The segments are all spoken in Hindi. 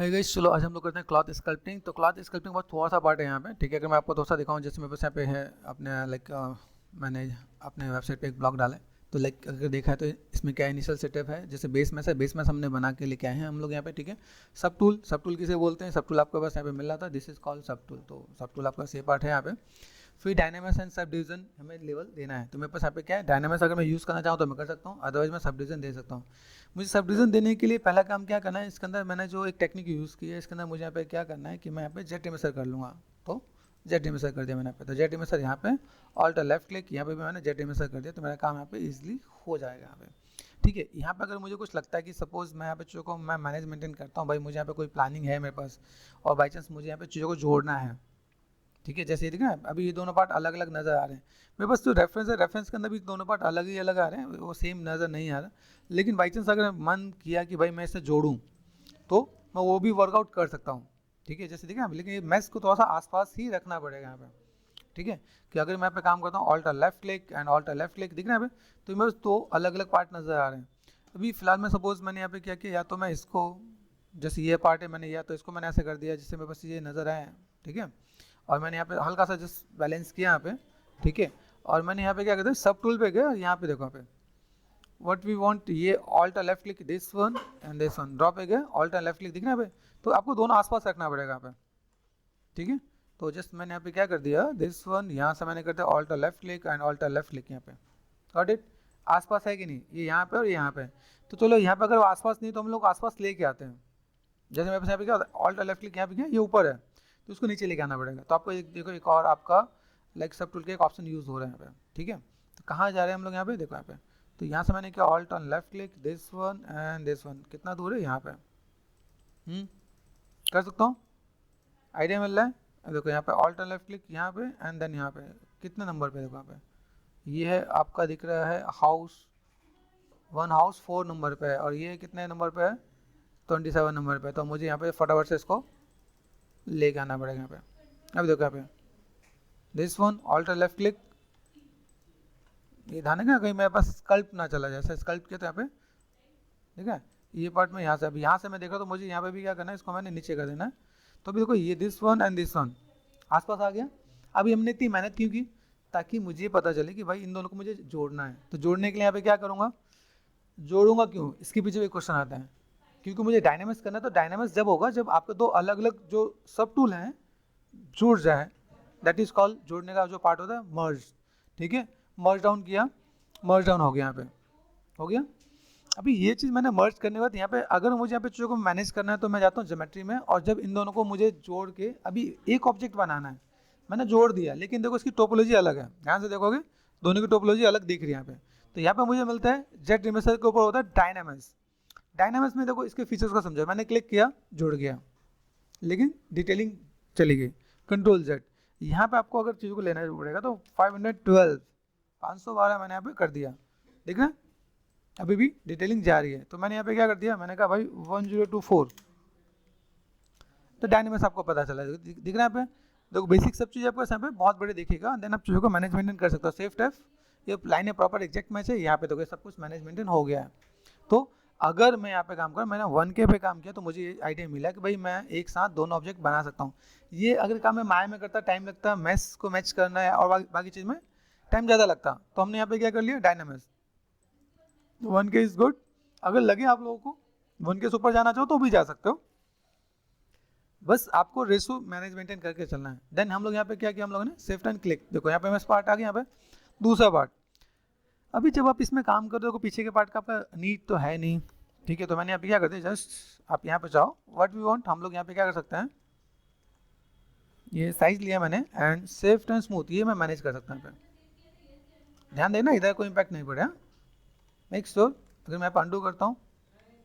हाय गाइस, चलो आज हम लोग करते हैं क्लॉथ स्कल्पटिंग। तो क्लॉथ स्कल्पटिंग बहुत थोड़ा सा पार्ट है यहाँ पे, ठीक है। अगर मैं आपको थोड़ा सा दिखाऊँ, जैसे मेरे पास यहाँ पे है अपने मैंने अपने वेबसाइट पे एक ब्लॉग डाला है। तो अगर देखा है तो इसमें क्या इनिशियल सेटअप है, जैसे बेस मैस हमने बना के लेके आए हैं हम लोग यहाँ पे, ठीक है। सब टूल किसे बोलते हैं, सब टूल आपके पास यहाँ पे मिल रहा था, दिस इज कॉल्ड सब टूल। तो सब टूल आपका से पार्ट है यहाँ पे। फिर डायनामिक्स एंड सब डिवीजन हमें लेवल देना है। तो मेरे पास यहाँ पे क्या है, डायनामिक्स अगर मैं यूज़ करना चाहूँ तो मैं कर सकता हूँ, अदरवाइज मैं सब डिवीजन दे सकता हूँ। मुझे सब डिवीजन देने के लिए पहला काम क्या करना है, इसके अंदर मैंने जो एक टेक्निक यूज़ की है, इसके अंदर मुझे यहाँ पे क्या करना है कि मैं यहाँ पे जेट इमेजर कर लूँगा। तो जेट इमेजर कर दिया मैंने यहाँ पे। तो जेट इमेजर यहाँ पे ऑल्ट लेफ्ट क्लिक, यहाँ पे भी मैंने जेट इमेजर कर दिया। तो मेरा काम यहाँ पे ईजिली हो जाएगा यहाँ पे, ठीक है। यहाँ पे अगर मुझे कुछ लगता है कि सपोज मैं यहाँ पे चीज़ों को मैं मैनेज मेंटेन करता हूँ, भाई मुझे यहाँ पे कोई प्लानिंग है मेरे पास, और बाई चांस मुझे यहाँ पे चीज़ों को जोड़ना है, ठीक है। जैसे ये देखना अभी ये दोनों पार्ट अलग अलग नज़र आ रहे हैं मेरे पास। तो रेफरेंस है, रेफरेंस के अंदर भी दोनों पार्ट अलग ही अलग आ रहे हैं, वो सेम नज़र नहीं आ रहा। लेकिन बाई चांस अगर मन किया कि भाई मैं इसे जोड़ूं, तो मैं वो भी वर्कआउट कर सकता हूँ, ठीक है। जैसे देखिए लेकिन ये मैस को थोड़ा सा आसपास ही रखना पड़ेगा यहाँ पे, ठीक है। कि अगर मैं यहाँ पे काम करता हूँ alt left click and alt left click, दिख रहा है यहाँ पे, तो मेरे तो अलग अलग पार्ट नज़र आ रहे हैं। अभी फिलहाल में सपोज मैंने यहाँ पे क्या किया, या तो मैं इसको, जैसे ये पार्ट है मैंने, या तो इसको मैंने ऐसे कर दिया जिससे मेरे पास ये नज़र आए, ठीक है। और मैंने यहाँ पे हल्का सा जस्ट बैलेंस किया यहाँ पे, ठीक है। और मैंने यहाँ पे क्या कहते हैं, सब टूल पे गया, यहाँ पे देखो यहाँ पे व्हाट वी वांट, ये alt left click this one and this one, drop पे गया ऑल्टर लेफ्ट क्लिक, दिख रहा है यहाँ पे। तो आपको दोनों आसपास रखना पड़ेगा यहाँ पे, ठीक है। तो जस्ट मैंने यहाँ पे क्या कर दिया, दिस वन, यहाँ से मैंने कर दिया alt left click and alt left click यहाँ पे, गॉट इट। आसपास है कि नहीं, ये यहाँ पे और ये यहाँ पे। तो चलो यहाँ पे अगर वो आसपास नहीं तो हम लोग आसपास लेके आते हैं। जैसे मेरे पास यहाँ पे क्या होता है, ऑल्टर लेफ्ट क्लिक यहाँ पे क्या, ये ऊपर है, तो उसको नीचे लेके आना पड़ेगा। तो आपको एक देखो, एक और आपका लाइक सब टूल के एक ऑप्शन यूज़ हो रहा है यहाँ पे, ठीक है। तो कहाँ जा रहे हैं हम लोग यहाँ पे, देखो यहाँ पे। तो यहाँ से मैंने क्या alt on left click this one and this one, कितना दूर है यहाँ पे, कर सकता हूँ, आइडिया मिल रहा है। देखो यहाँ पे ऑल्ट ऑन लेफ्ट क्लिक यहाँ पे एंड देन यहाँ पे कितने नंबर पे, देखो यहाँ पे ये है आपका दिख रहा है हाउस 1, हाउस 4 नंबर पे है, और ये कितने नंबर पे है, 27 नंबर पे। तो मुझे यहाँ पे फटाफट से इसको लेके आना पड़ेगा यहाँ पे। अब देखो यहाँ पे this one alt left click, ये ध्यान है कहीं मेरे पास स्कल्प ना चला जाए, स्कल्प किया तो यहाँ पे, ठीक है। ये पार्ट में यहाँ से, अभी यहाँ से मैं देखा तो मुझे यहाँ पे भी क्या करना है, इसको मैंने नीचे कर देना है। तो अभी देखो ये this one and this one आसपास आ गया। अभी हमने इतनी मेहनत क्यों की, ताकि मुझे पता चले कि भाई इन दोनों को मुझे जोड़ना है। तो जोड़ने के लिए यहाँ पे क्या करूँगा, जोड़ूंगा क्यों, इसके पीछे भी क्वेश्चन आता है। क्योंकि मुझे डायनामिक्स करना है, तो डायनामिक्स जब होगा जब आपके दो अलग अलग जो सब टूल हैं जुड़ जाए, दैट इज कॉल्ड, जोड़ने का जो पार्ट होता है मर्ज, ठीक है। मर्ज डाउन किया, मर्ज डाउन हो गया, यहाँ पे हो गया। अभी ये चीज़ मैंने मर्ज करने के बाद यहाँ पे अगर मुझे यहाँ पे चीज़ों को मैनेज करना है तो मैं जाता हूँ ज्योमेट्री में, और जब इन दोनों को मुझे जोड़ के अभी एक ऑब्जेक्ट बनाना है, मैंने जोड़ दिया, लेकिन देखो इसकी टोपोलॉजी अलग है, ध्यान से देखोगे दोनों की टोपोलॉजी अलग दिख रही है यहाँ पे। तो यहाँ पे मुझे मिलता है जेट इमेजर के ऊपर होता है डायनामिक्स। डायनामिक्स में देखो इसके फीचर्स को समझो, मैंने क्लिक किया जुड़ गया, लेकिन डिटेलिंग चली गई, कंट्रोल जेड। यहाँ पे आपको अगर चीज़ों को लेना पड़ेगा तो 512 मैंने यहाँ पे कर दिया, देख रहे हैं अभी भी डिटेलिंग जा रही है। तो मैंने यहाँ पे क्या कर दिया, मैंने कहा भाई 1024, तो डायनामिक्स आपको पता चला, दिख रहा है यहाँ पे। देखो बेसिक सब चीज़ आपको यहाँ पे बहुत बड़े दिखेगा, देन आप चीज़ों को मैनेज मेंटेन कर सकते हो। सेफ टेफ, ये लाइन है प्रॉपर एग्जैक्ट मैच है, यहाँ पे देखो सब कुछ मैनेज मेंटेन हो गया है। तो अगर मैं यहाँ पे काम करूँ, मैंने 1K पे काम किया, तो मुझे ये आइडिया मिला कि भाई मैं एक साथ दोनों ऑब्जेक्ट बना सकता हूँ। ये अगर काम मैं माया में करता टाइम लगता, मैथ्स को मैच करना है और बाकी चीज़ में टाइम ज़्यादा लगता। तो हमने यहाँ पे क्या कर लिया, डायनामिक्स। 1K इज गुड, अगर लगे आप लोगों को 1K से ऊपर जाना चाहो तो भी जा सकते हो, बस आपको रेशो मैनेज मेंटेन करके चलना है। देन हम लोग यहाँ पे क्या किया, हम लोगों ने शिफ्ट एंड क्लिक, देखो यहाँ पे मैं पार्ट आ गया, यहाँ पे दूसरा पार्ट। अभी जब आप इसमें काम करते हो तो पीछे के पार्ट का आपका नीड तो है नहीं, ठीक है। तो मैंने यहाँ पे क्या करते हैं, जस्ट आप यहाँ पे जाओ व्हाट वी वांट, हम लोग यहाँ पे क्या कर सकते हैं, ये साइज लिया मैंने एंड सेफ्ट एंड स्मूथ, ये मैं मैनेज कर सकता हूँ यहाँ पे। ध्यान देना इधर कोई इम्पैक्ट नहीं पड़े, मेक श्योर। अगर मैं यहाँ पे अंडू करता हूँ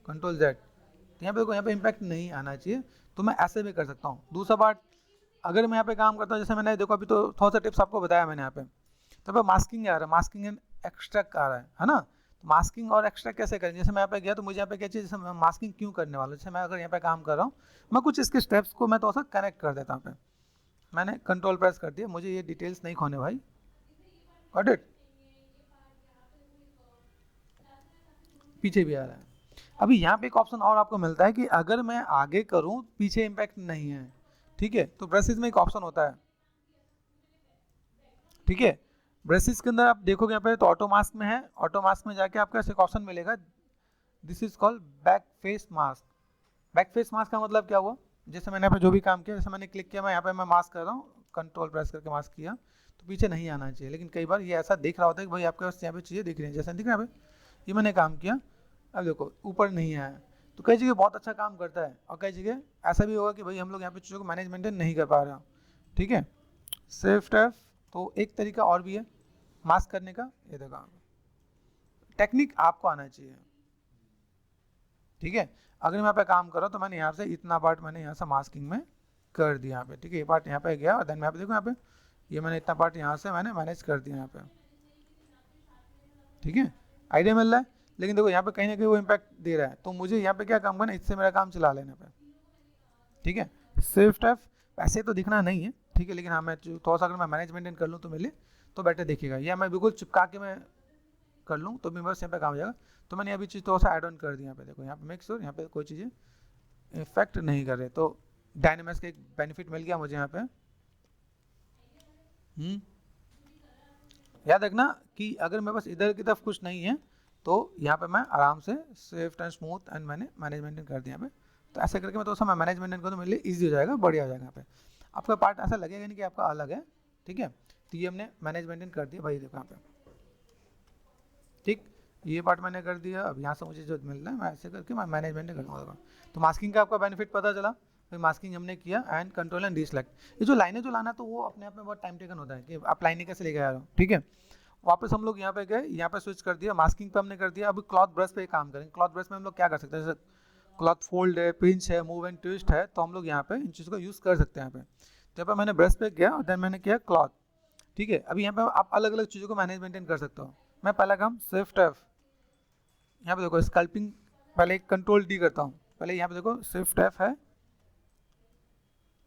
कंट्रोल जेड, तो यहाँ पे देखो यहाँ पे इम्पैक्ट नहीं आना चाहिए, तो मैं ऐसे भी कर सकता हूँ। दूसरा पार्ट अगर मैं यहाँ पे काम करता हूँ, जैसे मैंने देखो अभी तो थोड़ा सा टिप्स आपको बताया मैंने यहाँ पे, तो मास्किंग आ रहा है, मास्किंग एंड एक्सट्रैक्ट आ रहा है ना। तो मास्किंग और एक्सट्रैक्ट कैसे करें, जैसे मैं यहाँ पे गया तो मुझे यहाँ पे क्या चीज़, जैसे मैं मास्किंग क्यों करने वाला हूँ, जैसे मैं अगर यहाँ पे काम कर रहा हूँ, मैं कुछ इसके स्टेप्स को मैं थोड़ा सा कनेक्ट कर देता हूँ। पे मैंने कंट्रोल प्रेस कर दिया, मुझे ये डिटेल्स नहीं खोने भाई, गॉट इट। पीछे भी आ रहा है, अभी यहाँ पे एक ऑप्शन और आपको मिलता है कि अगर मैं आगे करूँ पीछे इम्पैक्ट नहीं है, ठीक है, तो ब्रशेज में एक ऑप्शन होता है, ठीक है। ब्रशेज के अंदर आप देखोगे यहाँ पे तो ऑटो मास्क में है, ऑटो मास्क में जाके आपको ऐसे एक ऑप्शन मिलेगा, this is called back face mask. Back face mask का मतलब क्या हुआ, जैसे मैंने यहाँ पे जो भी काम किया, जैसे मैंने क्लिक किया, मैं यहाँ पे मैं मास्क कर रहा हूँ, कंट्रोल प्रेस करके मास्क किया, तो पीछे नहीं आना चाहिए। लेकिन कई बार ये ऐसा दिख रहा होता है कि भाई आपके पास यहाँ पे चीज़ें दिख रही हैं, जैसे दिख रहा है ये मैंने काम किया, अब देखो ऊपर नहीं आया, तो कई जगह बहुत अच्छा काम करता है, और कई जगह ऐसा भी होगा कि भाई हम लोग यहाँ पे चीज़ों को मैनेजमेंट नहीं कर पा रहे हो, ठीक है। सेफ टैप, तो एक तरीका और भी है मास्क करने का, ये देखो टेक्निक आपको आना चाहिए, ठीक है। अगर मैं यहाँ पे काम कर रहा हूँ तो मैंने यहाँ से इतना पार्ट मैंने यहाँ से मास्किंग में कर दिया यहाँ पे, ठीक है, ये पार्ट यहाँ पे गया, और देन मैं यहाँ पे देखो यहाँ पे ये मैंने इतना पार्ट यहाँ से मैंने मैनेज कर दिया यहाँ पे, ठीक है, आइडिया मिल रहा है। लेकिन देखो यहाँ पे कहीं ना कहीं वो इम्पैक्ट दे रहा है, तो मुझे यहाँ पे क्या काम करना है, इससे मेरा काम चला लेना पे, ठीक है। सेफ टैप ऐसे तो दिखना नहीं है, ठीक है, लेकिन हाँ मैं थोड़ा सा अगर मैं मैनेज मेंटेन कर लूँ तो मेरे लिए तो बेटर दिखेगा, या मैं बिल्कुल चिपका के मैं कर लूँ तो भी बस यहाँ पे काम हो जाएगा। तो मैंने अभी चीज़ थोड़ा सा ऐड ऑन कर दिया यहाँ पे, देखो यहाँ पे मेक श्योर यहाँ पे कोई चीज़ें इफेक्ट नहीं कर रहे, तो डायनेमिक्स का एक बेनिफिट मिल गया मुझे यहाँ पे। याद रखना कि अगर मेरे पास इधर की तरफ कुछ नहीं है तो यहाँ पे मैं आराम से सेफ एंड स्मूथ एंड मैंने मैनेज मेंटेन कर दिया यहाँ पे, तो ऐसे करके मैं थोड़ा सा मैं मैनेज मेंटेन करूँ तो मेरे लिए ईजी हो जाएगा, बढ़िया हो जाएगा। यहाँ पे आपका पार्ट ऐसा लगेगा नहीं कि आपका अलग है, ठीक है, तो ये हमने मैनेज मेंटेन कर दिया भाई, देखो यहाँ पे, ठीक, ये पार्ट मैंने कर दिया। अब यहाँ से मुझे जो मिल रहा है मैं ऐसे करके मैं मैनेजमेंट कर लूँगा। तो मास्किंग का आपका बेनिफिट पता चला, फिर मास्किंग हमने किया एंड कंट्रोल एंड डीसेलेक्ट, ये जो लाइनें जो लाना तो वो अपने आप में बहुत टाइम टेकन होता है कि आप लाइनें कैसे लेके आ रहे हो, ठीक है। वापस हम लोग यहाँ पे गए, यहाँ पे स्विच कर दिया, मास्किंग पे हमने कर दिया। अभी क्लॉथ ब्रश पे काम करेंगे। क्लॉथ ब्रश में हम लोग क्या कर सकते हैं, जैसे क्लॉथ फोल्ड है, पिंच है, मूव एंड ट्विस्ट है, तो हम लोग यहाँ पे इन चीज़ों को यूज़ कर सकते हैं। यहाँ पे तो यहाँ पे मैंने ब्रश पे किया और देन मैंने किया क्लॉथ, ठीक है। अभी यहाँ पे आप अलग अलग चीज़ों को मैनेज मेंटेन कर सकते हो। मैं पहला काम स्विफ्ट एफ, यहाँ पे देखो स्कल्पिंग, पहले कंट्रोल डी करता हूँ, पहले यहाँ पे देखो स्विफ्ट एफ है,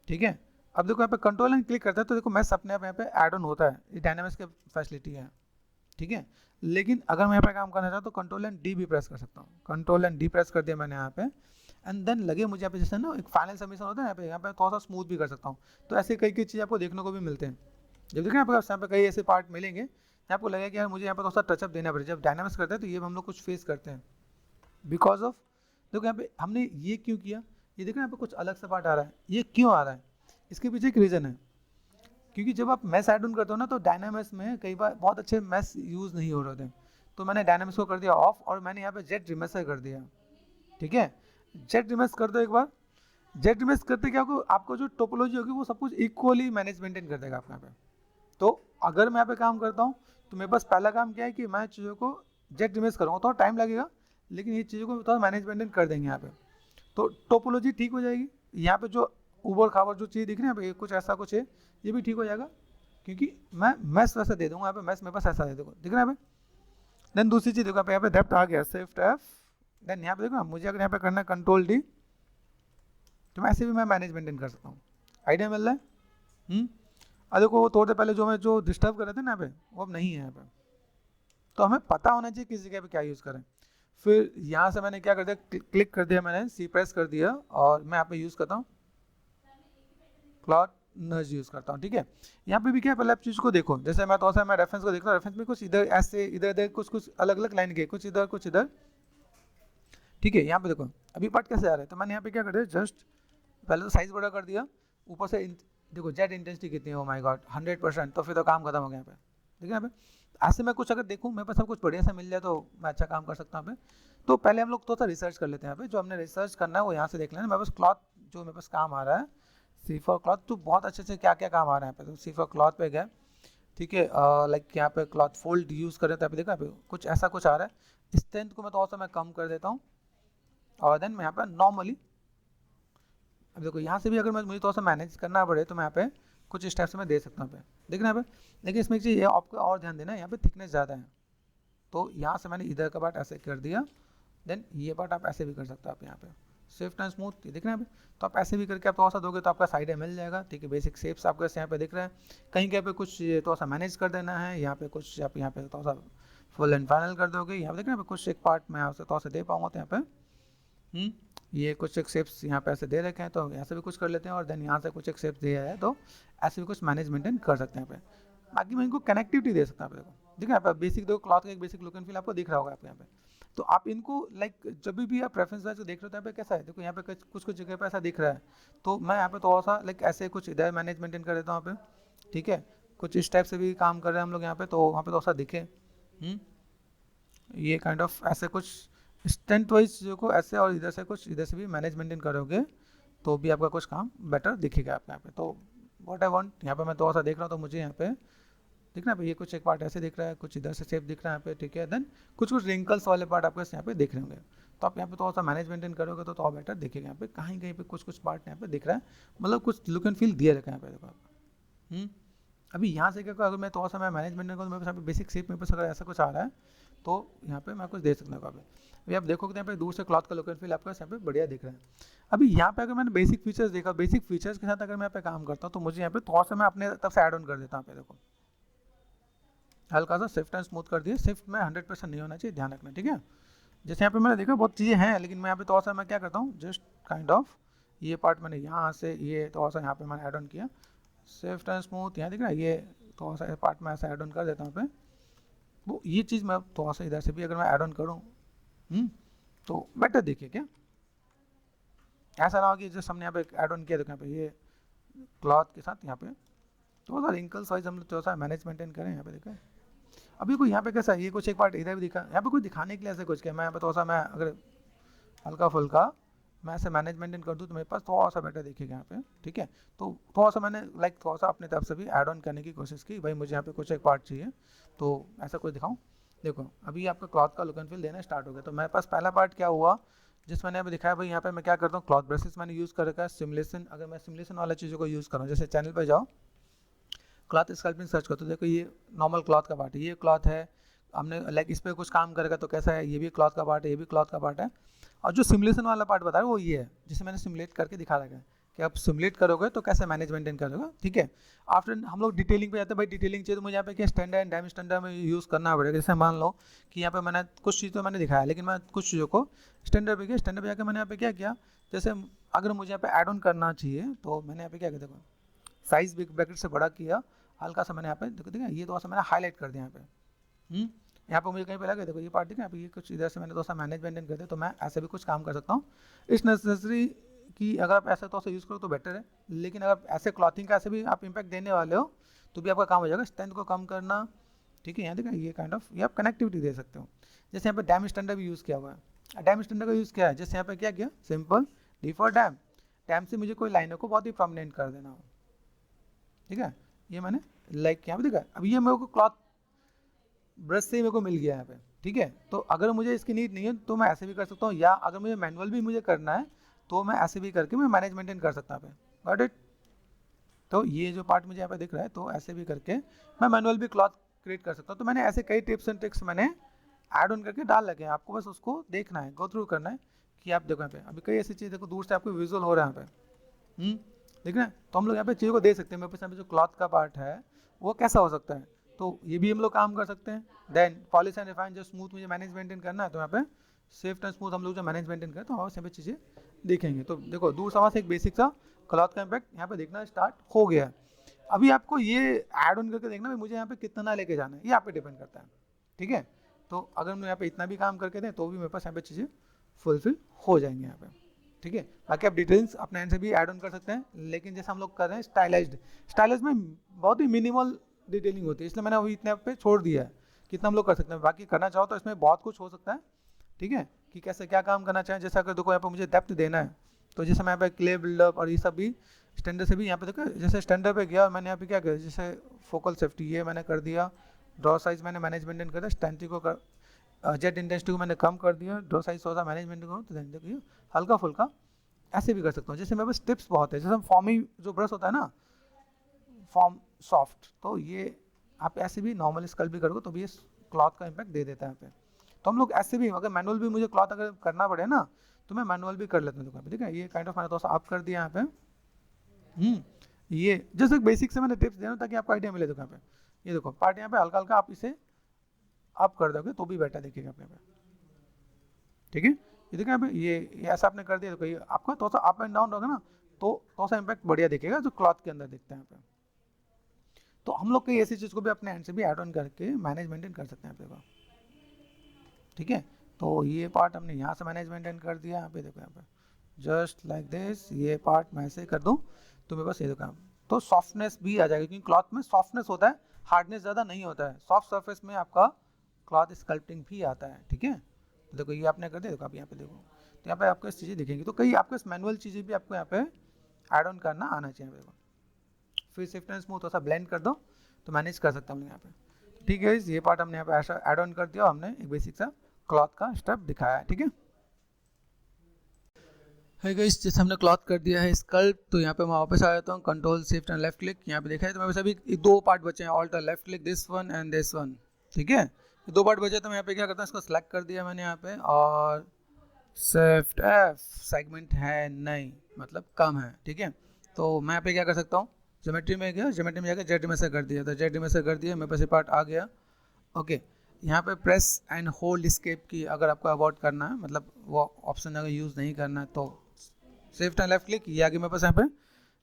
ठीक है। अब देखो यहाँ पे कंट्रोल एंड क्लिक करता है तो देखो मैस अपने आप यहाँ पे ऐड ऑन होता है, ये डायनामिक्स की फैसिलिटी है, ठीक है। लेकिन अगर मैं यहाँ पे काम करना चाहता हूँ तो कंट्रोल एंड डी भी प्रेस कर सकता हूँ, कंट्रोल एंड डी प्रेस कर दिया मैंने यहाँ पे, एंड देन लगे मुझे यहाँ पे जैसे ना एक फाइनल सबमिशन होता है, यहाँ पे थोड़ा सा स्मूथ भी कर सकता हूँ। तो ऐसे कई कई चीज़ आपको देखने को भी मिलते हैं। जब देखें यहाँ पे कई ऐसे पार्ट मिलेंगे आपको लगेगा कि यार मुझे यहाँ पे थोड़ा सा टचअप देना पड़ेगा। जब डायनामिक्स करते हैं तो ये हम लोग कुछ फेस करते हैं बिकॉज ऑफ, देखो यहाँ पे हमने ये क्यों किया, ये देखो यहाँ पे कुछ अलग सा पार्ट आ रहा है, ये क्यों आ रहा है, इसके पीछे एक रीज़न है। क्योंकि जब आप मैस ऐड ऑन करते हो ना तो डायनामिक्स में कई बार बहुत अच्छे मैस यूज़ नहीं हो रहे थे, तो मैंने डायनामिक्स को कर दिया ऑफ और मैंने यहाँ पे जेट रिमेसर कर दिया, ठीक है। जेट रिमेस कर दो एक बार, जेट रिमेस करते क्या होगा, आपको जो टोपोलॉजी होगी वो सब कुछ इक्वली मैनेज मेंटेन कर देगा आपको यहाँ पे। तो अगर मैं यहाँ पे काम करता हूँ तो मेरे पास पहला काम क्या है कि मैं चीज़ों को जेट रिमेस करूँगा, थोड़ा टाइम लगेगा लेकिन ये चीज़ों को थोड़ा मैनेज मेंटेन कर देंगे यहाँ पे, तो टोपोलॉजी ठीक हो जाएगी। यहाँ पे जो ऊबर खाबर जो चीज़ दिख रही है यहाँ पे कुछ ऐसा कुछ है, ये भी ठीक हो जाएगा क्योंकि मैं मैस वैसे दे दूँगा, यहाँ पे मैस मेरे पास ऐसा दे दूँगा, दिख रहा है यहाँ पे। देन दूसरी चीज़ देखो यहाँ पे डेप्थ आ गया, शिफ्ट एफ, देन यहाँ पे देखो मुझे अगर यहाँ पे करना है कंट्रोल डी, तो मैं ऐसे भी मैं मैनेज मेंटेन कर सकता हूँ। आइडिया मिल रहा है। अब देखो थोड़ी देर पहले जो मैं जो डिस्टर्ब कर रहे थे ना यहाँ पे वो अब नहीं है यहाँ पे, तो हमें पता होना चाहिए किस जगह पे क्या यूज़ करें। फिर यहाँ से मैंने क्या कर दिया, क्लिक कर दिया, मैंने सी प्रेस कर दिया और मैं यहाँ पे यूज़ करता हूँ क्लॉथ नर्ज यूज़ करता हूँ, ठीक है। यहाँ पे भी क्या है, पहले आप चीज़ को देखो, जैसे मैं थोड़ा सा मैं रेफरेंस को देखता हूँ, रेफरेंस में कुछ इधर ऐसे इधर इधर कुछ कुछ अलग अलग लाइन के, कुछ इधर, ठीक है। यहाँ पे देखो अभी पार्ट कैसे आ रहा है, तो मैंने यहाँ पे क्या कर दिया, जस्ट पहले तो साइज़ बड़ा कर दिया, ऊपर से देखो जेट इंटेंसिटी कितनी है, ओ माय गॉड 100%, तो फिर तो काम खत्म हो गया यहाँ पे, ठीक है। यहाँ पे ऐसे मैं कुछ अगर देखूँ मेरे पास सब कुछ बढ़िया से मिल जाए तो मैं अच्छा काम कर सकता हूँ यहाँ पे। तो पहले हम लोग थोड़ा सा रिसर्च कर लेते हैं यहाँ पे, जो हमने रिसर्च करना है वो यहाँ से देख लेना। मेरे पास क्लॉथ जो मेरे पास काम आ रहा है, सी फॉर क्लॉथ, तो बहुत अच्छे से क्या क्या काम आ रहा है यहाँ पे, तो सी फॉर क्लॉथ पे गए, ठीक है। लाइक यहाँ पे क्लॉथ फोल्ड यूज़ कर रहे थे, यहाँ पे देखा, यहाँ पे कुछ ऐसा कुछ आ रहा है। स्ट्रेंथ को मैं थोड़ा सा मैं कम कर देता हूँ और देन मैं यहाँ पे नॉर्मली, अब देखो यहाँ से भी अगर मुझे थोड़ा सा मैनेज करना पड़े तो मैं यहाँ पे कुछ स्टेप्स मैं दे सकता हूँ पे, देखना यहाँ पे। लेकिन इसमें एक चीज़ आपको और ध्यान देना है, यहाँ पे थिकनेस ज़्यादा है, तो यहाँ से मैंने इधर का पार्ट ऐसे कर दिया, देन ये पार्ट आप ऐसे भी कर सकते हो। आप यहाँ पे स्विफ्ट एंड स्मूथ दिख रहे हैं यहाँ पे, तो आप ऐसे भी करके आप थोड़ा सा दोगे तो आपका साइड मिल जाएगा, ठीक है। बेसिक शेप्स आपको यहाँ पे दिख रहे हैं, कहीं कहीं पे कुछ थोड़ा सा मैनेज कर देना है, यहाँ पे कुछ आप यहाँ पे थोड़ा सा फुल एंड फाइनल कर दोगे। यहाँ पे देख रहे हैं कुछ एक पार्ट मैं यहाँ से थोड़ा सा दे पाऊँगा, तो यहाँ पे ये कुछ एक शेप्स यहाँ पे ऐसे दे रखे हैं, तो ऐसे भी कुछ कर लेते हैं, और देन यहाँ से कुछ एक शेप्स दिया है, तो ऐसे भी कुछ मैनेज मेंटेन कर सकते हैं यहाँ पे। बाकी मैं इनको कनेक्टिविटी दे सकता हूँ आपको, देखो यहाँ पे बेसिक, देखो क्लॉथ का एक बेसिक लुक एंड फील आपको दिख रहा होगा आपको यहाँ पे। तो आप इनको लाइक जब भी आप प्रेफरेंस वाइज देख रहे हो, यहाँ पे कैसा है, देखो यहाँ पे कुछ जगह पे ऐसा दिख रहा है, तो मैं यहाँ पे थोड़ा सा लाइक ऐसे कुछ इधर मैनेज मेंटेन कर देता हूँ यहाँ पे, ठीक है। कुछ इस टाइप से भी काम कर रहे हैं हम लोग यहाँ पे, तो वहाँ पे थोड़ा सा दिखे, ये काइंड ऑफ ऐसे कुछ स्ट्रेंथ वाइज जो को ऐसे, और इधर से कुछ इधर से भी मैनेज मेंटेन करोगे तो भी आपका कुछ काम बेटर दिखेगा आपके यहाँ पे। तो व्हाट आई वांट, यहाँ पे मैं थोड़ा सा देख रहा हूँ, तो मुझे यहाँ पे दिख रहा है, ये कुछ एक पार्ट ऐसे दिख रहा है, कुछ इधर से शेप दिख रहा है यहाँ पे, ठीक है। देन कुछ रिंकल्स वाले पार्ट आपको यहाँ पे दिख रहे होंगे, तो आप यहाँ पे थोड़ा सा मैनेज मेंटेन करोगे तो और बेटर दिखेगा। यहाँ पे कहीं कहीं पे कुछ पार्ट यहाँ पे दिख रहा है, मतलब कुछ लुक एंड फील दिया रखा है यहाँ पे, देखो आप। अभी यहाँ से क्या, अगर मैं थोड़ा सा मैं मैनेज मेंटेन करूँ, मेरे पास यहाँ पे बेसिक शेप मेरे पास अगर ऐसा कुछ आ रहा है, तो यहाँ पे मैं कुछ दे सकता हूँ। अभी आप देखोगे यहाँ पे दूर से क्लॉथ का लुक एंड फील आपका यहाँ पे बढ़िया दिख रहा है। अभी यहाँ पे अगर मैंने बेसिक फीचर्स देखा, बेसिक फीचर्स के साथ अगर मैं यहाँ पे काम करता हूँ, तो मुझे यहाँ पे थोड़ा सा मैं अपने तरफ से ऐड ऑन कर देता हूँ। देखो हल्का सा शिफ्ट एंड स्मूथ कर दिया, शिफ्ट में 100% नहीं होना चाहिए, ध्यान रखना, ठीक है। जैसे यहाँ पे मैंने देखा बहुत चीज़ें हैं, लेकिन मैं यहाँ पे थोड़ा सा मैं क्या करता हूँ, जस्ट काइंड ऑफ ये पार्ट मैंने यहाँ से ये थोड़ा सा यहाँ पे मैंने ऐड ऑन किया, शिफ्ट एंड स्मूथ, यहाँ दिख रहा है, ये थोड़ा सा पार्ट में ऐसा ऐड ऑन कर देता हूँ पे। वो ये चीज़ मैं थोड़ा सा इधर से भी अगर मैं ऐड ऑन करूँ तो बेटर देखिए क्या, ऐसा ना हो कि जैसे हमने यहाँ पे ऐड ऑन किया, देखो यहाँ पे ये क्लॉथ के साथ यहाँ पे थोड़ा सा रिंकल्स वाइज हम लोग थोड़ा सा मैनेज मेंटेन करें। यहाँ पे देखो अभी कोई यहाँ पे कैसा है, ये कुछ एक पार्ट इधर भी दिखा, यहाँ पे कुछ दिखाने के लिए ऐसे कुछ क्या, मैं यहाँ पे थोड़ा सा मैं अगर हल्का फुल्का मैं ऐसे मैनेज मेंटेन कर दूँ तो मेरे पास थोड़ा सा बेटर दिखेगा यहाँ पे, ठीक है। तो थोड़ा सा मैंने लाइक थोड़ा सा अपने तरफ से भी ऐड ऑन करने की कोशिश की, भाई मुझे यहाँ पे कुछ एक पार्ट चाहिए, तो ऐसा कुछ दिखाऊँ। देखो अभी आपका क्लॉथ का लुक एंड फील देना स्टार्ट हो गया, तो मेरे पास पहला पार्ट क्या हुआ जिस मैंने अभी दिखाया, भाई यहाँ पे मैं क्या करता हूँ, क्लॉथ ब्रशेस मैंने यूज़ कर रखा है, सिमुलेशन, अगर मैं सिमुलेशन वाला चीज़ों को यूज़ करूँ, जैसे चैनल पर जाओ क्लॉथ स्कल्पटिंग सर्च करते हो, देखो ये नॉर्मल क्लॉथ का पार्ट है, ये क्लॉथ है, हमने लाइक इस पर कुछ काम करेगा तो कैसा है, ये भी क्लॉथ का पार्ट है, ये भी क्लॉथ का पार्ट है। और जो सिमुलेशन वाला पार्ट बता रहा है वो ये है, जिसे मैंने सिमुलेट करके दिखा रखा है कि आप सिमुलेट करोगे तो कैसे मैनेज मेंटेन करोगे, ठीक है। आफ्टर हम लोग डिटेलिंग पे जाते हैं, भाई डिटेलिंग चाहिए तो मुझे यहाँ पे क्या स्टैंडर्ड एंड डैम स्टैंडर्ड में यूज़ करना पड़ेगा। जैसे मान लो कि यहाँ पे मैंने कुछ चीज़ तो मैंने दिखाया, लेकिन मैं कुछ चीज़ों को स्टैंडर्ड पे किया, स्टैंडर्ड पे जाकर मैंने यहाँ पे क्या किया, जैसे अगर मुझे यहाँ पे ऐड ऑन करना चाहिए तो मैंने यहाँ पे क्या किया, देखो साइज बिग ब्रैकेट से बड़ा किया, हल्का सा मैंने यहाँ पे देखो ये थोड़ा सा मैंने हाईलाइट कर दिया यहाँ पे, यहाँ पे मुझे कहीं पे लगे, देखो ये पार्ट, ठीक है, यहाँ पे ये कुछ इधर से मैंने थोड़ा सा मैनेज मेंटेन कर दिया, तो मैं ऐसे भी कुछ काम कर सकता हूँ। इस नेसेसरी कि अगर आप ऐसे तो यूज़ करो तो बेटर है, लेकिन अगर ऐसे क्लॉथिंग का ऐसे भी आप इम्पैक्ट देने वाले हो तो भी आपका काम हो जाएगा, स्ट्रेंथ को कम करना, ठीक है। यहाँ देखा ये काइंड ऑफ ये आप कनेक्टिविटी दे सकते हो। जैसे यहाँ पे डैम स्टैंडर्ड भी यूज़ किया हुआ है, डैम स्टैंडर्ड का यूज़ किया है, जैसे यहाँ पे क्या किया, simple D for dam, dam से मुझे कोई लाइनों को बहुत ही प्रोमिनेंट कर देना हो, ठीक है। ये मैंने लाइक यहाँ पे देखा, अब ये मेरे को क्लॉथ ब्रश से ही मेरे को मिल गया यहाँ पे, ठीक है। तो अगर मुझे इसकी नीड नहीं है तो मैं ऐसे भी कर सकता हूँ, या अगर मुझे मैनुअल भी मुझे करना है तो मैं ऐसे भी करके मैं मैनेज मेंटेन कर सकता हूँ, गॉट इट। तो ये जो पार्ट मुझे यहाँ पे दिख रहा है, तो ऐसे भी करके मैं मैनुअल भी क्लॉथ क्रिएट कर सकता हूँ। तो मैंने ऐसे कई टिप्स एंड ट्रिक्स मैंने ऐड ऑन करके डाल लगे हैं, आपको बस उसको देखना है, गो थ्रू करना है कि आप देखो यहाँ पे अभी कई ऐसी चीज़ देखो दूर से आपको विजुअल हो रहा है यहाँ पे, देख रहे हैं। तो हम लोग यहाँ पे चीज़ों को देख सकते हैं, मेरे पास यहाँ पे जो क्लॉथ का पार्ट है वो कैसा हो सकता है, तो ये भी हम लोग काम कर सकते हैं। देन पॉलिश एंड रिफाइन जो स्मूथ मुझे मैनेज मेंटेन करना है, तो यहाँ पे सेफ्ट एंड स्मूथ हम लोग जो मैनेज मेंटेन करें, तो हमारे यहाँ पे चीज़ें देखेंगे। तो देखो दूर समाज से एक बेसिक सा क्लॉथ का इम्पैक्ट यहाँ पे देखना स्टार्ट हो गया है। अभी आपको ये ऐड ऑन करके देखना है मुझे यहाँ पे कितना लेके जाना है, ये आप पे डिपेंड करता है, ठीक है। तो अगर मैं यहाँ पे इतना भी काम करके दें तो भी मेरे पास यहाँ पे चीज़ें फुलफिल हो जाएंगी यहाँ पे, ठीक है। बाकी आप डिटेल्स अपने एंड से भी ऐड ऑन कर सकते हैं, लेकिन जैसे हम लोग कर रहे हैं स्टाइलाइज्ड में बहुत ही मिनिमल डिटेलिंग होती है, इसलिए मैंने अभी इतने पे छोड़ दिया है। कितना हम लोग कर सकते हैं, बाकी करना चाहो तो इसमें बहुत कुछ हो सकता है, ठीक है, कि कैसे क्या काम करना चाहें। जैसे अगर देखो यहाँ पे मुझे डेप्थ देना है, तो जैसे मैं यहाँ पे क्ले बिल्डअप और ये सब भी स्टैंडर्ड से भी यहाँ पे देखो, जैसे स्टैंडर्ड पे गया मैंने यहाँ पे क्या किया, जैसे फोकल सेफ्टी ये मैंने कर दिया, ड्रॉ साइज मैंने मैनेजमेंट कर दिया, स्टैंटी को जेट इंटेंसिटी को मैंने कम कर दिया, ड्रॉ साइज थोड़ा सा मैनेजमेंट करूँ, तो देखिए हल्का फुल्का ऐसे भी कर सकता हूँ। जैसे मेरे पास टिप्स बहुत है, जैसे फॉर्मी जो ब्रश होता है ना, फॉर्म सॉफ्ट, तो ये आप ऐसे भी नॉर्मल स्कल्प भी करोगे तो भी ये क्लॉथ का इम्पैक्ट दे देता है यहाँ पे। तो हम लोग ऐसे भी अगर मैनुअल भी मुझे क्लॉथ अगर करना पड़े ना तो मैं मैनुअल भी कर लेता हूँ दुकान पे, ठीक है। ये काइंड ऑफ मैंने थोड़ा सा अप कर दिया यहाँ पे, ये जैसे बेसिक से मैंने टिप्स दे रहा हूँ ताकि आपको आइडिया मिले दुकान पे। ये देखो पार्ट यहाँ पे हल्का हल्का आप इसे अप कर दोगे तो भी बेटर दिखेगा अपने पे, ठीक है। ये देखिए यहाँ पे ये ऐसा आपने कर दिया तो कोई आपका थोड़ा सा अप एंड डाउन होगा ना, तो थोड़ा सा इम्पैक्ट बढ़िया दिखेगा जो क्लॉथ के अंदर दिखता है यहाँ पे। तो हम लोग कई ऐसी चीज़ को भी अपने एंड से भी ऐड ऑन करके मैनेज मेंटेन कर सकते हैं यहाँ पे। ठीक है, तो ये पार्ट हमने यहाँ से मैनेज मेंटेन कर दिया। यहाँ पे देखो, यहाँ पे जस्ट लाइक दिस, ये पार्ट मैं ऐसे कर दूँ तो मेरे पास ये देखो, तो सॉफ्टनेस भी आ जाएगा, क्योंकि क्लॉथ में सॉफ्टनेस होता है, हार्डनेस ज़्यादा नहीं होता है। सॉफ्ट सरफेस में आपका क्लॉथ स्कल्पटिंग भी आता है। ठीक है, तो देखो ये आपने कर दिया। देखो आप यहाँ पे देखो, तो यहाँ पे आपको इस चीज़ें दिखेंगी, तो कई आपको इस मैनुअल चीज़ें भी आपको यहाँ पे ऐड ऑन करना आना चाहिए। देखो फिर शिफ्ट एंड स्मूथ थोड़ा सा ब्लेंड कर दो तो मैनेज कर सकता हूँ यहाँ पे। ठीक है, ये पार्ट हमने यहाँ पे ऐसा ऐड ऑन कर दिया, हमने एक बेसिक सा क्लॉथ का स्टेप दिखाया है। ठीक है गाइस, जैसे हमने क्लॉथ कर दिया है स्कल्प, तो यहाँ पे मैं वापस आ जाता हूँ, control shift and left click. यहाँ पे देखा है तो मेरे पास अभी दो पार्ट बचे हैं, alt left click this one and this one. ठीक है, दो पार्ट बचे, तो मैं यहाँ पे क्या करता हूँ, इसको सिलेक्ट कर दिया मैंने यहाँ पे, और शिफ्ट एफ, सेगमेंट है नहीं, मतलब कम है। ठीक है, तो मैं यहाँ पे क्या कर सकता हूँ, ज्योमेट्री में गया, ज्योमेट्री में जाकर जेड में से कर दिया, तो जेड में से कर दिया, मेरे पास ये पार्ट आ गया। ओके, यहाँ पे प्रेस एंड होल्ड एस्केप की अगर आपको अवॉइड करना है, मतलब वो ऑप्शन अगर यूज़ नहीं करना है, तो शिफ्ट एंड लेफ्ट क्लिक, ये आगे मेरे पास यहाँ पे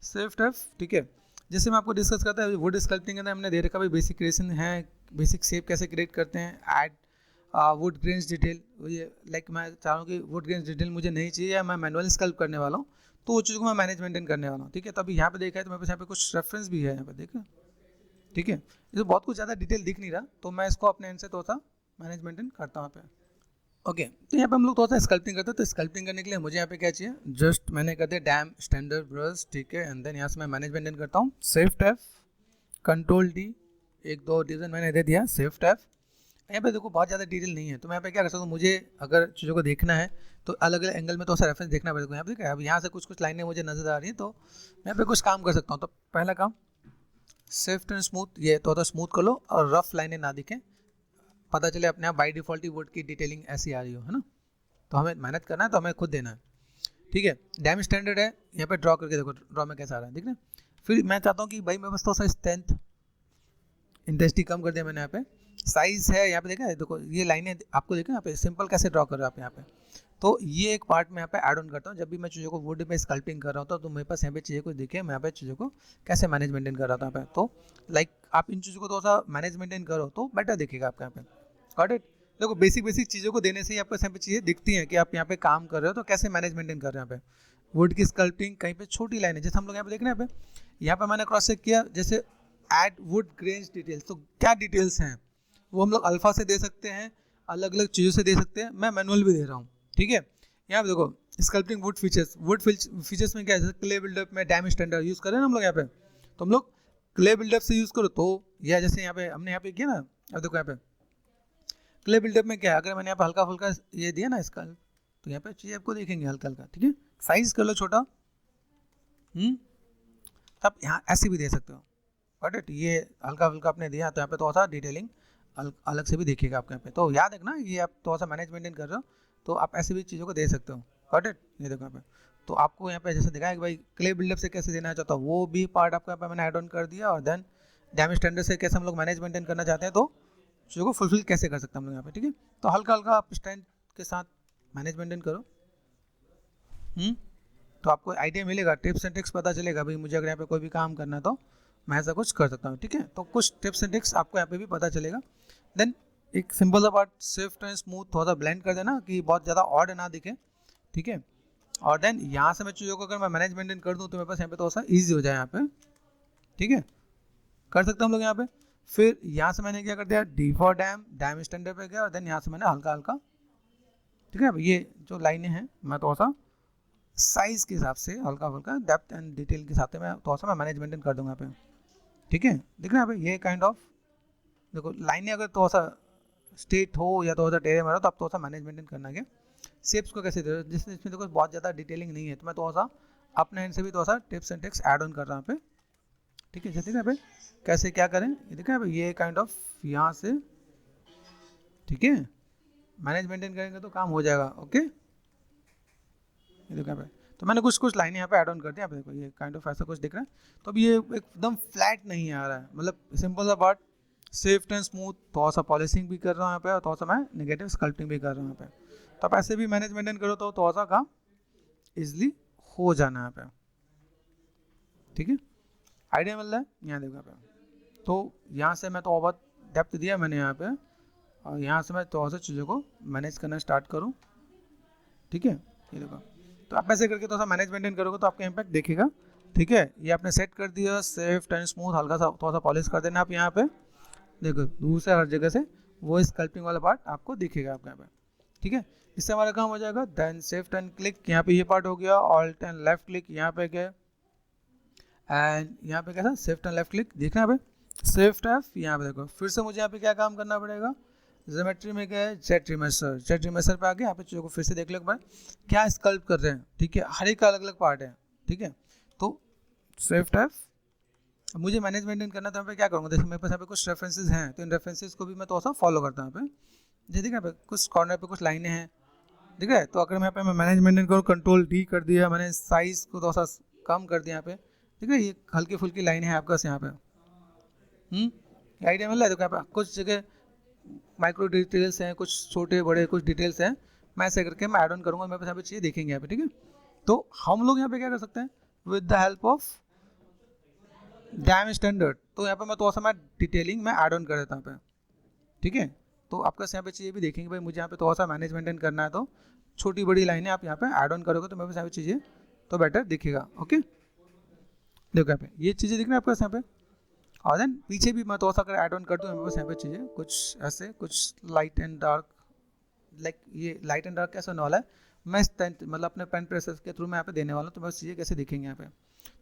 शिफ्ट एफ। ठीक है, जैसे मैं आपको डिस्कस करता है वुड स्कल्पटिंग के अंदर हमने दे रखा भाई बेसिक क्रिएशन है, बेसिक शेप कैसे क्रिएट करते हैं, ऐड वुड ग्रेन्स डिटेल। ये लाइक मैं चाह रहा हूँ कि वुड ग्रेन्स डिटेल मुझे नहीं चाहिए, या मैं मैनुअल स्कल्प करने वाला हूँ, तो वो चीज़ को मैं मैनेज मेंटेन करने वाला हूँ। ठीक है, तो अभी यहाँ पे देखा है तो मेरे पास यहाँ पे कुछ रेफरेंस भी है यहाँ पे, देखा। ठीक है, ये तो बहुत कुछ ज़्यादा डिटेल दिख नहीं रहा, तो मैं इसको अपने एंड से थोड़ा सा मैनेज मेंटेन करता हूँ यहाँ पे। ओके, तो यहाँ पे हम लोग थोड़ा सा स्कल्पटिंग करते हैं, तो स्कल्पटिंग करने के लिए मुझे यहाँ पे क्या चाहिए, जस्ट मैंने कर दिया डैम स्टैंडर्ड ब्रश। ठीक है, एंड देन यहाँ से मैं मैनेज मेंटेन करता हूँ, शिफ्ट एफ, कंट्रोल डी, एक दो डिवीजन मैंने दे दिया, शिफ्ट एफ। यहाँ पे देखो बहुत ज़्यादा डिटेल नहीं है, तो मैं यहाँ पे क्या कर सकता हूँ, मुझे अगर चीज़ों को देखना है तो अलग अलग एंगल में तो सा रेफरेंस देखना पड़ेगा। यहाँ पे क्या है, अब यहाँ से कुछ कुछ लाइनें मुझे नजर आ रही हैं, तो मैं यहाँ पे कुछ काम कर सकता हूँ। तो पहला काम, शिफ्ट एंड स्मूथ, ये थोड़ा स्मूथ कर लो और रफ लाइनें ना दिखें, पता चले अपने आप बाई डिफॉल्ट ही वुड की डिटेलिंग ऐसी आ रही हो, है ना। तो हमें मेहनत करना है, तो हमें खुद देना है। ठीक है, डैम स्टैंडर्ड है, यहाँ पे ड्रॉ करके देखो, ड्रॉ में कैसा आ रहा है, ठीक है। फिर मैं चाहता हूँ कि भाई मेरे पास थोड़ा सा स्ट्रेंथ, इंटेंसिटी कम कर दिया मैंने यहाँ पे, साइज है यहाँ पे देखा है, देखो ये लाइनें आपको देखो यहाँ पे सिंपल कैसे ड्रॉ कर रहे हो आप यहाँ पे। तो ये एक पार्ट मैं यहाँ पे ऐड ऑन करता हूँ, जब भी मैं चीज़ों को वुड में स्कल्पिंग कर रहा होता हूँ, तो मेरे पास यहाँ पे चीज़ें को दिखे, मैं यहाँ पे चीज़ों को कैसे मैनेज मेंटेन कर रहा था यहाँ पे। तो लाइक आप इन चीज़ों को थोड़ा सा मैनेज मेंटेन करो तो बेटर दिखेगा आपका यहाँ पे। Got it. देखो बेसिक बेसिक चीज़ों को देने से ही आपको यहाँ पे चीज़ें दिखती हैं कि आप यहाँ पे काम कर रहे हो, तो कैसे मैनेज मेंटेन कर रहे हो यहाँ पे। वुड की स्कल्पटिंग कहीं पे छोटी लाइन है, जैसे हम लोग यहाँ पे देख रहे हैं, यहाँ पे मैंने क्रॉस चेक किया, जैसे ऐड वुड ग्रेन्स डिटेल्स, तो क्या डिटेल्स हैं वो हम लोग अल्फा से दे सकते हैं, अलग अलग चीज़ों से दे सकते हैं, मैं मैनुअल भी दे रहा हूँ। ठीक है, यहाँ पे देखो sculpting would features, would features में क्या है, जैसे क्ले बिल्डअप में डैम स्टैंडर्ड यूज़ करें ना हम लोग यहाँ पे, तो हम लोग क्ले बिल्डअप से यूज़ करो, तो या जैसे यहाँ पे हमने यहाँ पे किया ना, अब देखो यहाँ पे क्ले बिल्डअप में क्या है, अगर मैंने यहाँ पे हल्का फुल्का ये दिया ना इसका, तो यहाँ पे चीज़ें आपको देखेंगे हल्का हल्का। ठीक है, साइज कर लो छोटा, तब यहाँ ऐसे भी दे सकते हो। बट इट ये हल्का फुल्का आपने दिया, तो यहाँ पे थोड़ा सा डिटेलिंग अलग से भी देखिएगा आपके यहाँ पे। तो याद रखना ये आप थोड़ा सा मैनेज मेंटेन कर रहे हो, तो आप ऐसे भी चीज़ों को दे सकते हो। Got it. ये देखो यहाँ पे, तो आपको यहाँ पे जैसे दिखाया कि भाई क्ले बिल्डअप से कैसे देना चाहता हूँ, वो भी पार्ट आपको यहाँ पे मैंने ऐड ऑन कर दिया। और देन डैम स्टैंडर्ड से कैसे हम लोग मैनेज मेंटेन करना चाहते हैं, तो चीज़ों को फुलफिल कैसे कर सकते हैं हम लोग यहाँ पे। ठीक है, तो हल्का हल्का आप स्ट्रेंथ के साथ मैनेज मेंटेन करो, तो आपको आइडिया मिलेगा, टिप्स एंड ट्रिक्स पता चलेगा भाई मुझे अगर यहाँ पे कोई भी काम करना है तो मैं ऐसा कुछ कर सकता हूँ। ठीक है, तो कुछ टिप्स एंड ट्रिक्स आपको यहाँ पे भी पता चलेगा। देन एक सिंपल सा पार्ट, शिफ्ट एंड स्मूथ थोड़ा सा ब्लेंड कर देना कि बहुत ज़्यादा ऑड ना दिखे। ठीक है, और देन यहाँ से मैं चीज़ों को अगर मैं मैनेज मेंटेन कर दूँ तो मेरे पास यहाँ पे थोड़ा सा ईजी हो जाए यहाँ पे। ठीक है, कर सकते हैं हम लोग यहाँ पे। फिर यहाँ से मैंने क्या कर दिया, D for dam, dam standard पे गया, और देन यहाँ से मैंने हल्का हल्का, ठीक है, ये जो लाइनें हैं मैं थोड़ा सा साइज़ के हिसाब से हल्का हल्का डेप्थ एंड डिटेल के हिसाब से मैं थोड़ा सा मैं मैनेज मेंटेन कर दूँगा यहाँ पे। ठीक है, देख रहे हैं यहाँ पे ये काइंड ऑफ, देखो लाइनें अगर थोड़ा सा स्ट्रेट हो या थोड़ा सा टेढ़े मारो तो आप थोड़ा सा मैनेज मेंटेन करना है। शेप्स को कैसे दे रहे हो, जिसमें इसमें देखो बहुत ज़्यादा डिटेलिंग नहीं है, तो मैं थोड़ा सा अपने हैंड से भी थोड़ा सा tips and tricks add on कर रहा हूँ यहाँ पे। ठीक है, जैसे यहाँ पे कैसे क्या करें, ये देखें यहाँ पे ये काइंड ऑफ यहाँ से, ठीक है, मैनेज मेंटेन करेंगे तो काम हो जाएगा। ओके, ये देखो यहाँ पे, तो मैंने कुछ कुछ लाइनें यहाँ पे ऐड ऑन कर दिया। देखो ये काइंड ऑफ ऐसा कुछ दिख रहा है, तो अब ये एकदम फ्लैट नहीं आ रहा है, मतलब सिंपल सा पार्ट सेफ्ट एंड स्मूथ, थोड़ा सा पॉलिशिंग भी कर रहा हूँ यहाँ पे और थोड़ा सा मैं नेगेटिव स्कल्पटिंग भी कर रहा हूँ यहाँ पे। तो आप ऐसे भी मैनेज मेंटेन करो तो थोड़ा सा काम इजिली हो जाना यहाँ पे, ठीक है। आइडिया मिल रहा है, यहाँ देखो यहाँ पे। तो यहाँ से मैं तो बहुत डेप्थ दिया मैंने यहाँ पे, और यहाँ से मैं थोड़ा सा चीज़ों को मैनेज करना स्टार्ट करूँ, ठीक है। ये देखो, तो आप ऐसे करके थोड़ा सा मैनेज मेंटेन करोगे तो आपका इम्पैक्ट दिखेगा, ठीक है। ये आपने सेट कर दिया सेफ्ट एंड स्मूथ, हल्का सा थोड़ा सा पॉलिश कर देना आप यहाँ पे, देखो दूर से हर जगह से वो स्कल्पिंग वाला पार्ट आपको दिखेगा आपके यहाँ पे, ठीक है। इससे हमारा काम हो जाएगा। देन सेफ्ट एंड क्लिक, यहाँ पे ये पार्ट हो गया। ऑल्ट एंड लेफ्ट क्लिक यहाँ पे गए, एंड यहाँ पे कैसा सेफ्ट एंड लेफ्ट क्लिक देखना है भाई, सेफ्ट एफ यहाँ पे देखो। फिर से मुझे यहाँ पे क्या काम करना पड़ेगा, ज्योमेट्री में गए, जेट रिमेसर, जेट रिमेसर पे आके यहाँ पे चीज़ों को फिर से देख लो एक बार क्या स्कल्प कर रहे हैं, ठीक है। हर एक का अलग अलग पार्ट है, ठीक है। तो सेफ्ट एफ मुझे मैनेज मेंटेन करना, तो यहाँ पे क्या करूँगा, जैसे मेरे पास यहाँ पे कुछ रेफरेंसेस हैं तो इन रेफरेंसेस को भी मैं थोड़ा सा फॉलो करता हूँ यहाँ पे। जैसे देखिए कुछ कॉर्नर पे कुछ लाइनें हैं, ठीक है। तो अगर मैं यहाँ पे मैनेज मेंटेन करूँ, कंट्रोल डी कर दिया मैंने, साइज को थोड़ा सा कम कर दिया यहाँ पे, ठीक है। ये हल्की फुल्की लाइनें हैं आपके यहाँ पे, आइडिया मिल रहा है। तो यहाँ पे कुछ जगह माइक्रो डिटेल्स हैं, कुछ छोटे बड़े कुछ डिटेल्स हैं, मैं ऐसे करके मैं ऐड ऑन करूँगा, मेरे पास यहाँ पे चीज़ें देखेंगे यहाँ पे, ठीक है। तो हम लोग यहाँ पे क्या कर सकते हैं, with the help of dam standard, तो यहाँ पे मैं थोड़ा सा मैं डिटेलिंग में ऐड ऑन कर देता हूँ यहाँ पे, ठीक है। तो आपका यहाँ पे चीज़ें भी देखेंगे भाई, मुझे यहाँ पे थोड़ा सा मैनेज मेंटेन करना है, तो छोटी बड़ी लाइनें आप यहाँ पे ऐड ऑन करोगे तो मेरे पास यहाँ पे चीज़ें तो बेटर दिखेगा, ओके। देखो यहाँ पे ये चीज़ें दिख रही है आपके पास यहाँ पे, और देन पीछे भी मैं थोड़ा सा अगर ऐड ऑन कर दूँ मेरे पास यहाँ पे चीज़ें कुछ ऐसे, कुछ लाइट एंड डार्क, लाइक ये लाइट एंड डार्क कैसे होने वाला है, मैं मतलब अपने पेन प्रेसेस के थ्रू मैं यहाँ पे देने वाला हूँ, तो मेरे चीज़ें कैसे दिखेंगे यहाँ पे।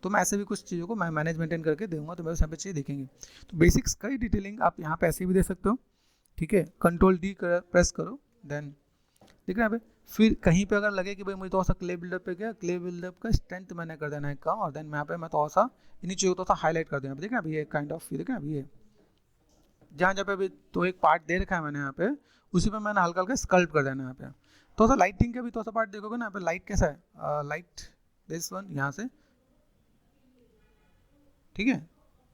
तो मैं ऐसे भी कुछ चीज़ों को मैं मैनेज मेंटेन करके दूंगा, तो मेरे यहाँ पे चीज़ें दिखेंगी। तो बेसिक्स का ही डिटेलिंग आप यहाँ पे ऐसे भी दे सकते हो, ठीक है। कंट्रोल डी प्रेस करो, देन ठीक है यहाँ पे। फिर कहीं पे अगर लगे कि भाई मुझे थोड़ा सा क्ले बिल्डअप पे गया, क्ले बिल्डअप का स्ट्रेंथ मैंने कर देना है कम, और देन यहाँ पे मैं थोड़ा सा इन्हीं चीज़ों को थोड़ा सा हाईलाइट कर दूँगा, देखिए अभी ये काइंड ऑफ, देखिए अभी ये जहाँ जहाँ पे अभी तो एक पार्ट दे रखा है मैंने यहाँ पे, उसी पे मैंने हल्का हल्का स्कल्प कर देना है यहाँ पे। थोड़ा सा लाइटिंग का भी थोड़ा सा पार्ट देखोगे ना यहाँ पे, लाइट कैसा है, लाइट दिस वन यहाँ से, ठीक है।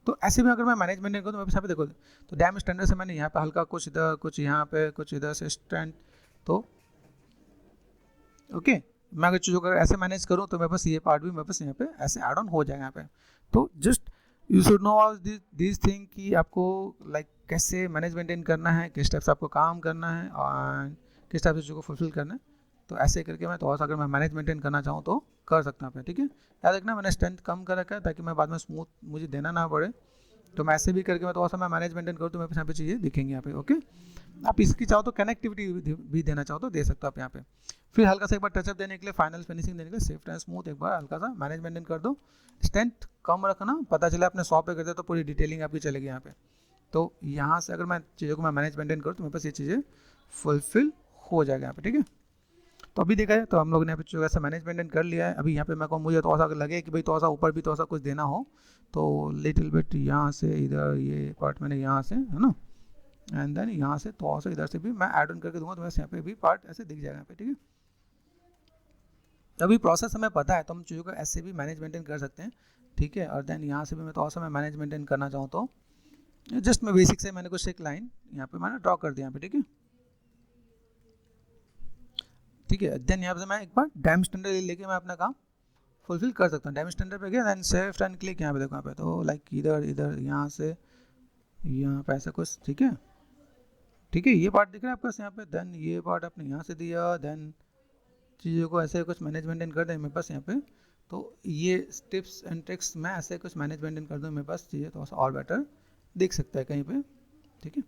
तो ऐसे भी अगर मैं मैनेजमेंट करूँ तो मैं यहाँ पे देखो, तो डैम स्टैंडर्ड से मैंने यहाँ पे हल्का कुछ इधर, कुछ यहाँ पे, कुछ इधर से स्टैंड, तो ओके। मैं अगर चीज़ों को ऐसे मैनेज करूँ तो मेरे पास ये पार्ट भी मेरे पास यहाँ पे ऐसे ऐड ऑन हो जाएगा यहाँ पे। तो just you should know this thing कि आपको लाइक कैसे मैनेज मेंटेन करना है, किस टाइप से आपको काम करना है और किस टाइप से चीज़ों को फुलफिल करना है। तो ऐसे करके मैं थोड़ा सा अगर मैं मैनेज मेंटेन करना चाहूँ तो कर सकता हूँ, ठीक है। याद रखना मैंने स्ट्रेंथ कम कर रखा है ताकि मैं बाद में स्मूथ मुझे देना ना पड़े। तो मैं ऐसे भी करके मैं थोड़ा सा मैं मैनेज मेंटेन करूँ तो मेरे पास यहाँ पे चीज़ें दिखेंगी यहाँ पे, ओके। आप इसकी चाहो तो कनेक्टिविटी भी देना चाहो तो दे सकते हो आप यहाँ पे। फिर हल्का सा एक बार टचअप देने के लिए, फाइनल फिनिशिंग देने के लिए सेफ्ट एंड स्मूथ एक बार हल्का सा मैनेज मेंटेन कर दो। स्ट्रेंथ कम रखना, पता चला अपने 100 पे कर दिया तो पूरी डिटेलिंग आपकी चलेगी यहाँ पे। तो यहाँ से अगर मैं चीज़ों को मैं मैनेज मेंटेन करूँ तो मेरे पास ये चीज़ें फुलफिल हो जाएगा यहाँ पे, ठीक है। तो अभी देखा है तो हम लोग ने यहाँ पे चीज़ों का मैनेज मेंटेन कर लिया है। अभी यहाँ पे मैं कहूँ मुझे थोड़ा सा लगे कि भाई थोड़ा सा ऊपर भी थोड़ा सा कुछ देना हो तो लिटिल बिट यहाँ से इधर ये पार्ट मैंने यहाँ से, है ना, एंड देन यहाँ से थोड़ा सा इधर से भी मैं ऐड ऑन करके दूंगा तो वैसे यहाँ पे भी पार्ट ऐसे दिख जाएगा यहाँ पे, ठीक है। अभी प्रोसेस हमें पता है तो हम चीज़ों को ऐसे भी मैनेज मेंटेन कर सकते हैं, ठीक है। और देन यहाँ से भी मैं थोड़ा सा मैं मैनेज मेंटेन करना चाहूँ तो जस्ट मैं बेसिक से मैंने कुछ एक लाइन यहाँ पे मैंने ड्रॉ कर दिया यहाँ पे, ठीक है, ठीक है। देन यहाँ से मैं एक बार डैम स्टैंडर्ड लेके मैं अपना काम फुलफिल कर सकता हूँ। डैम स्टैंडर्ड पे गया, देन सेफ्ट एंड क्लिक यहाँ पे देखो यहाँ पे, तो लाइक इधर इधर यहाँ से यहाँ पे ऐसा कुछ, ठीक है, ठीक है। ये पार्ट दिख रहा है आपके पास यहाँ पे, देन ये पार्ट आपने यहाँ से दिया, देन चीज़ों को ऐसे कुछ मैनेज मेंटेन कर दें मेरे पास यहाँ पे। तो ये टिप्स एंड ट्रिक्स मैं ऐसे कुछ मैनेज मेंटेन कर दूँ मेरे पास चीज़ें थोड़ा सा और बेटर दिख सकता है कहीं पे, ठीक है।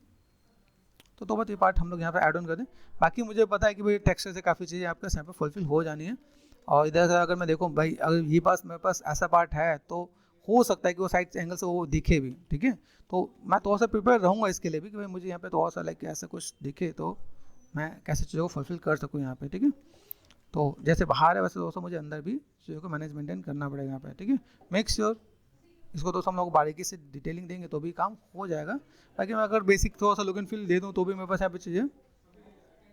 तो बस ये पार्ट हम लोग यहाँ पे ऐड ऑन कर दें। बाकी मुझे पता है कि भाई टेक्सचर से काफ़ी चीज़ें आपके यहाँ पे फुलफिल हो जानी है। और इधर से अगर मैं देखूँ भाई अगर ये पास मेरे पास ऐसा पार्ट है तो हो सकता है कि वो साइड एंगल से वो दिखे भी, ठीक है। तो मैं थोड़ा सा प्रिपेयर रहूँगा इसके लिए भी कि भाई मुझे यहाँ पे थोड़ा सा लाइक ऐसा कुछ दिखे तो मैं कैसे चीज़ों को फुलफिल कर सकूँ यहाँ पे, ठीक है। तो जैसे बाहर है वैसे दोस्तों मुझे अंदर भी चीज़ों को मैनेज मेंटेन करना पड़ेगा यहाँ पे, ठीक है। मेक श्योर इसको दोस्तों हम लोग बारीकी से डिटेलिंग देंगे तो भी काम हो जाएगा। बाकी मैं अगर बेसिक थोड़ा सा लुक एंड फील दे दूँ तो भी मेरे पास यहाँ पे चीज़ें,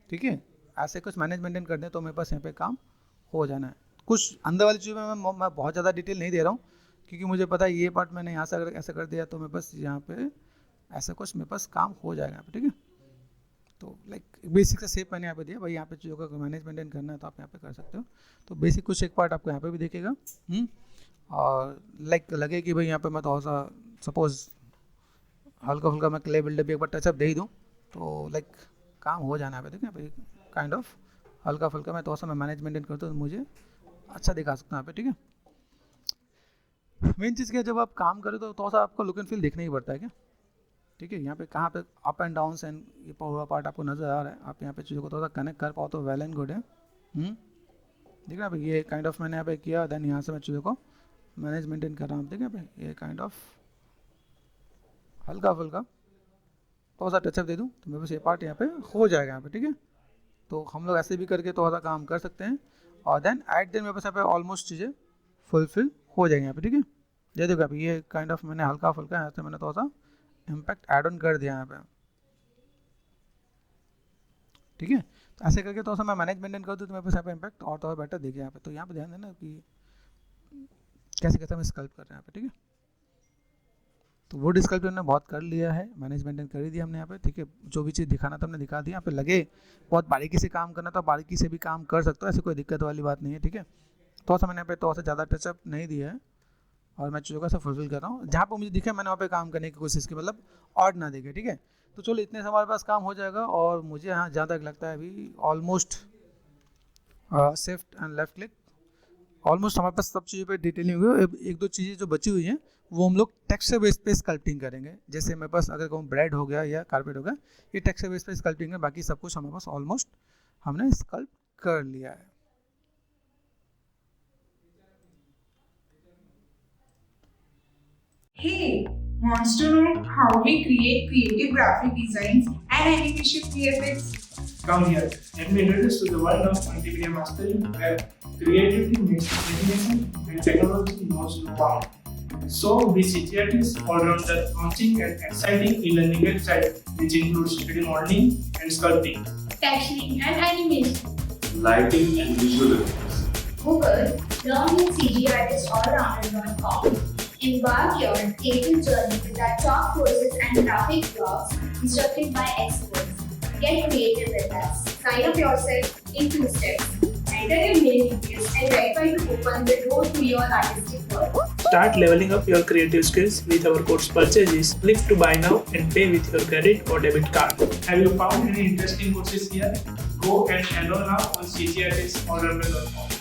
ठीक है, ऐसे कुछ मैनेज मेंटेन कर दें तो मेरे पास यहाँ पे काम हो जाना है। कुछ अंदर वाली चीज़ में मैं बहुत ज़्यादा डिटेल नहीं दे रहा हूँ क्योंकि मुझे पता है ये पार्ट मैंने यहाँ से अगर ऐसा कर दिया तो मेरे पास यहाँ पे ऐसा कुछ मेरे पास काम हो जाएगा यहाँ पे, ठीक है। तो लाइक बेसिक सा शेप मैंने यहाँ पे दिया भाई, यहाँ पे चीज़ों का मैनेजमेंट करना है तो आप यहाँ पे कर सकते हो। तो बेसिक कुछ एक पार्ट आपको यहाँ पे भी दिखेगा। और लाइक लगे कि भाई यहाँ पे मैं थोड़ा सा सपोज हल्का फुल्का मैं क्ले बिल्डर भी एक बार टचअप दे ही दूँ तो लाइक काम हो जाना है, ठीक है भाई। काइंड ऑफ हल्का फुल्का मैं थोड़ा सा मैं मैनेजमेंट करता हूँ तो मुझे अच्छा दिखा सकता हूँ यहाँ पे, ठीक है। मेन चीज़ क्या है, जब आप काम करें तो थोड़ा सा आपको लुक एंड फील देखना ही पड़ता है क्या, ठीक है। यहाँ पे कहाँ पे अप एंड डाउन एंड ये पूरा पार्ट आपको नज़र आ रहा है, आप यहाँ पे चीज़ों को थोड़ा सा कनेक्ट कर पाओ तो वेल एंड गुड है। ठीक है भाई, ये काइंड ऑफ मैंने यहाँ पे किया, देन यहाँ से मैं चीज़ों को मैनेज मेंटेन कर रहा हूँ, ठीक है भाई। ये काइंड ऑफ हल्का फुल्का थोड़ा सा टचअप दे दूँ तो मेरे पास ये पार्ट यहाँ पे हो जाएगा यहाँ पे, ठीक है। तो हम लोग ऐसे भी करके थोड़ा सा काम कर सकते हैं और देन एट देन मेरे पास यहाँ पे ऑलमोस्ट चीज़ें फुलफिल हो जाएंगी यहाँ पे, ठीक है। ये देखो अभी ये काइंड ऑफ मैंने हल्का फुल्का यहाँ से मैंने थोड़ा सा इम्पैक्ट ऐड ऑन कर दिया यहाँ पे, ठीक है। तो ऐसे करके थोड़ा सा मैं मैनेज मेंटेन कर दूँ तो मेरे पास यहाँ पे इम्पैक्ट और थोड़ा बेटर दिखे यहाँ पे। तो यहाँ पे ध्यान देना कि कैसे कैसे हम स्कल्प कर रहे हैं यहाँ पे, ठीक है। तो वो डिस्कल्प हमने बहुत कर लिया है, मैनेज मेंटेन कर ही दिया हमने यहाँ पे, ठीक है। जो भी चीज़ दिखाना था हमने दिखा दिया। यहाँ पे लगे बहुत बारीकी से काम करना तो बारीकी से भी काम कर सकते हो, ऐसी कोई दिक्कत वाली बात नहीं है, ठीक है। थोड़ा सा मैंने यहाँ पे थोड़ा सा ज़्यादा टचअप नहीं दिया है और मैं चीज़ों का सब फुलफिल कर रहा हूँ। जहाँ पे मुझे दिखे मैंने वहाँ पे काम करने की कोशिश की, मतलब ऑड ना दिखे, ठीक है। तो चलो इतने से हमारे पास काम हो जाएगा। और मुझे यहाँ जहाँ तक लगता है अभी almost shift and left click almost हमारे पास सब चीज़ों पे डिटेलिंग हुई है। एक दो चीज़ें जो बची हुई हैं वो हम लोग टेक्सचर बेस पे स्कल्पटिंग करेंगे। जैसे मेरे पास अगर कहूँ ब्रेड हो गया या कारपेट हो गया, ये टेक्सचर बेस पे स्कल्पटिंग है। बाकी सब कुछ हमारे पास ऑलमोस्ट हमने स्कल्प कर लिया है। Hey, wants to know how we create creative graphic designs and animation VFX? Come here, let me introduce to the world of multimedia mastering where creativity makes imagination and technology knows no bound. So we CTRT's all-rounder launching an exciting e-learning website which includes 3D modeling and sculpting, texturing and animation, lighting and visual effects. Google Learn with CGArtistAllrounder.com. Embark your creative journey with our top courses and graphic blogs instructed by experts. Get creative with us. Sign up yourself in 2 steps. Enter your mail details and verify to open the door to your artistic world. Start leveling up your creative skills with our course purchases. Click to buy now and pay with your credit or debit card. Have you found any interesting courses here? Go and enroll now on CGArtistAllrounder.com.